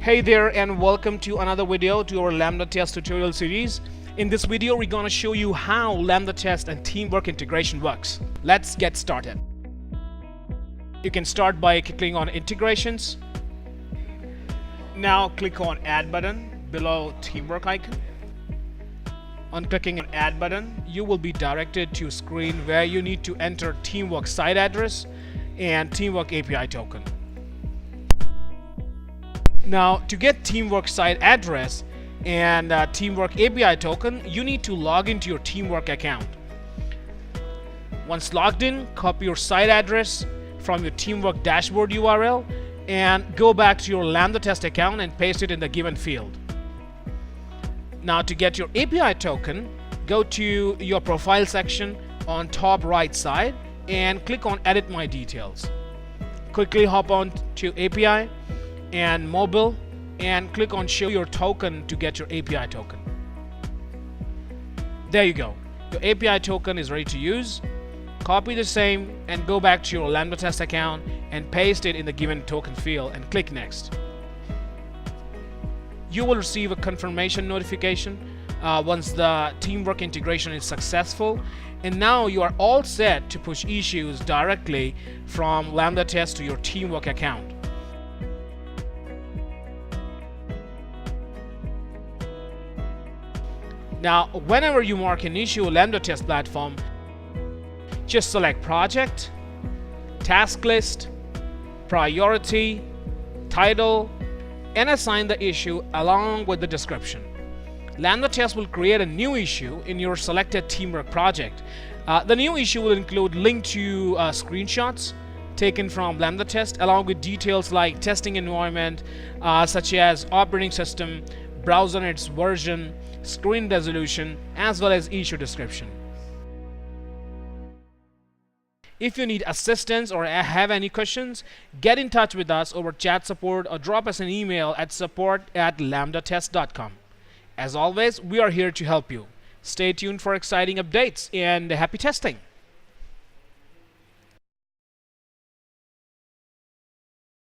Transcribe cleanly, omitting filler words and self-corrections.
Hey there, and welcome to another video to our Lambda test tutorial series. In this video, we're going to show you how Lambda test and teamwork integration works. Let's get started. You can start by clicking on integrations. Now click on add button below teamwork icon. On clicking on add button, you will be directed to a screen where you need to enter teamwork site address and teamwork API token. Now, to get teamwork site address and teamwork API token, you need to log into your teamwork account. Once logged in, copy your site address from your teamwork dashboard URL and go back to your Lambda test account and paste it in the given field. Now, to get your API token, go to your profile section on top right side and click on edit my details. Quickly hop on to API and mobile and click on show your token to get your API token. There you go. Your API token is ready to use. Copy the same and go back to your Lambda test account and paste it in the given token field and click next. You will receive a confirmation notification once the teamwork integration is successful, and now you are all set to push issues directly from Lambda test to your teamwork account. Now, whenever you mark an issue in Lambda test platform, just select project, task list, priority, title, and assign the issue along with the description. Lambda test will create a new issue in your selected teamwork project. The new issue will include link to screenshots taken from Lambda test along with details like testing environment such as operating system, browser and its version, screen resolution, as well as issue description. If you need assistance or have any questions, get in touch with us over chat support or drop us an email at support@lambdatest.com. As always, we are here to help you. Stay tuned for exciting updates and happy testing.